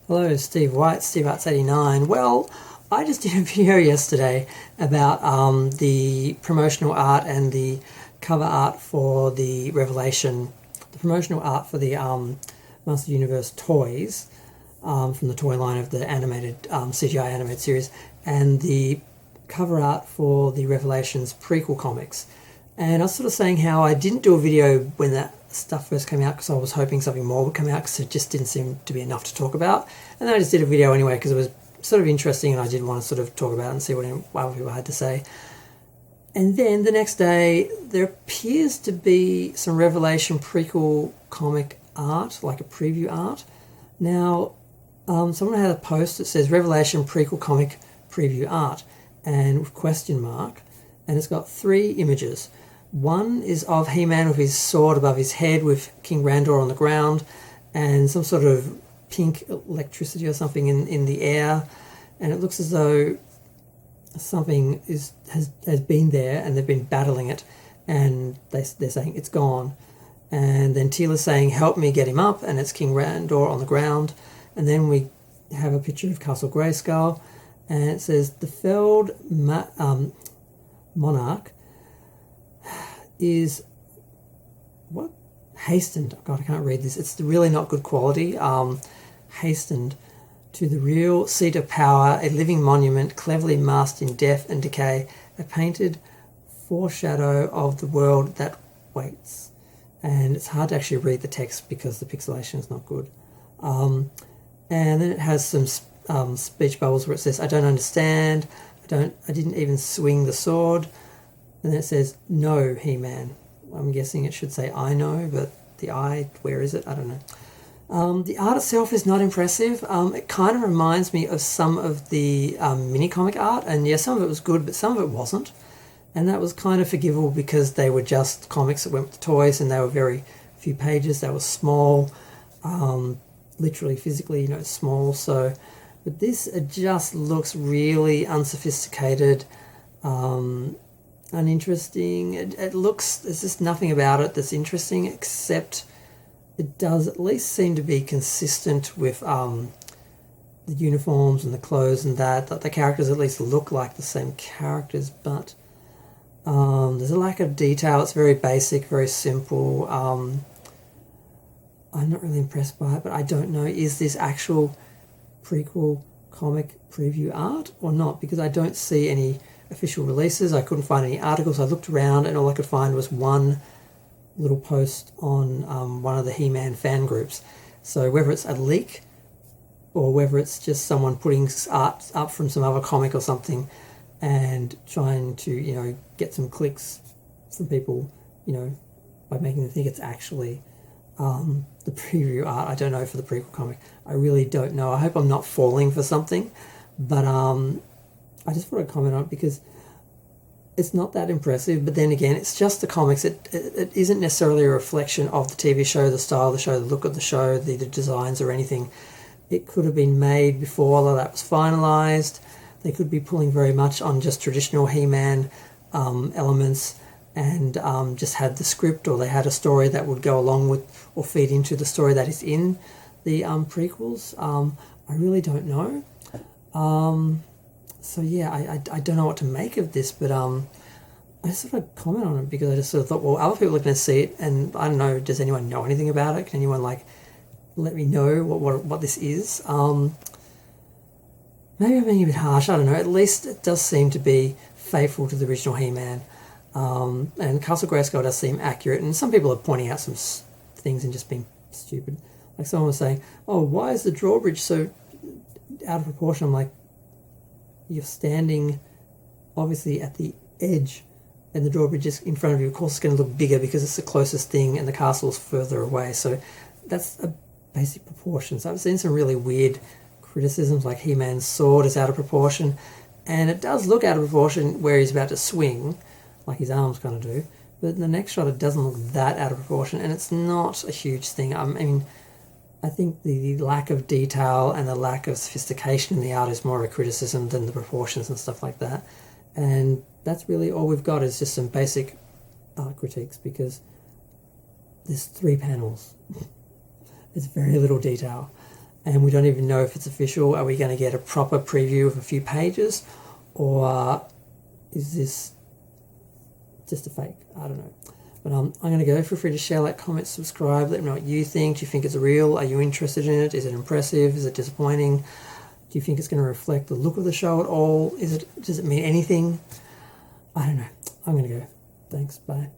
Hello, Steve White, SteveArts89. Well, I just did a video yesterday about the promotional art and the cover art for the Revelation, the promotional art for the Master Universe toys from the toy line of the animated CGI animated series, and the cover art for the Revelations prequel comics. And I was sort of saying how I didn't do a video when that stuff first came out because I was hoping something more would come out because it just didn't seem to be enough to talk about. And then I just did a video anyway because it was sort of interesting and I did want to sort of talk about it and see what other people had to say. And then the next day, there appears to be some Revelation prequel comic art, like a preview art. Now, someone had a post that says Revelation prequel comic preview art and with question mark, and it's got 3 images. One is of He-Man with his sword above his head with King Randor on the ground and some sort of pink electricity or something in the air, and it looks as though something has been there and they've been battling it, and they're saying it's gone. And then Teela's saying help me get him up, and it's King Randor on the ground. And then we have a picture of Castle Grayskull, and it says the felled monarch is what? Hastened. God, I can't read this. It's really not good quality. Hastened to the real seat of power, a living monument cleverly masked in death and decay, a painted foreshadow of the world that waits. And it's hard to actually read the text because the pixelation is not good. And then it has some speech bubbles where it says, I don't understand, I didn't even swing the sword. And then it says, no, He-Man. I'm guessing it should say I know, but the I, where is it? I don't know. The art itself is not impressive. It kind of reminds me of some of the mini-comic art, and yeah, some of it was good, but some of it wasn't. And that was kind of forgivable because they were just comics that went with the toys, and they were very few pages. They were small, literally, physically, small. So, but this just looks really unsophisticated, uninteresting. It looks, there's just nothing about it that's interesting, except it does at least seem to be consistent with the uniforms and the clothes and that the characters at least look like the same characters, but there's a lack of detail. It's very basic, very simple. I'm not really impressed by it, but I don't know, is this actual prequel comic preview art or not? Because I don't see any official releases. I couldn't find any articles. I looked around and all I could find was one little post on one of the He-Man fan groups. So whether it's a leak or whether it's just someone putting art up from some other comic or something and trying to, get some clicks from people, by making them think it's actually the preview art. I don't know for the prequel comic. I really don't know. I hope I'm not falling for something, but I just want to comment on it because it's not that impressive, but then again, it's just the comics. It isn't necessarily a reflection of the TV show, the style of the show, the look of the show, the designs or anything. It could have been made before all of that was finalised. They could be pulling very much on just traditional He-Man elements and just had the script, or they had a story that would go along with or feed into the story that is in the prequels. I really don't know. So yeah, I don't know what to make of this, but I just sort of comment on it because I just sort of thought, well, other people are going to see it, and I don't know, does anyone know anything about it? Can anyone let me know what this is? Maybe I'm being a bit harsh, I don't know. At least it does seem to be faithful to the original He-Man. And Castle Grayskull does seem accurate, and some people are pointing out some things and just being stupid. Like someone was saying, oh, why is the drawbridge so out of proportion? I'm like, you're standing obviously at the edge and the drawbridge is in front of you. Of course it's going to look bigger because it's the closest thing and the castle's further away. So that's a basic proportion. So I've seen some really weird criticisms, like He-Man's sword is out of proportion, and it does look out of proportion where he's about to swing, like his arms kind of do, but in the next shot it doesn't look that out of proportion, and it's not a huge thing. I mean, I think the lack of detail and the lack of sophistication in the art is more of a criticism than the proportions and stuff like that. And that's really all we've got, is just some basic art critiques, because there's 3 panels. There's very little detail. and we don't even know if it's official. Are we going to get a proper preview of a few pages, or is this just a fake? I don't know. But I'm going to go. Feel free to share, like, comment, subscribe. Let me know what you think. Do you think it's real? Are you interested in it? Is it impressive? Is it disappointing? Do you think it's going to reflect the look of the show at all? Does it mean anything? I don't know. I'm going to go. Thanks. Bye.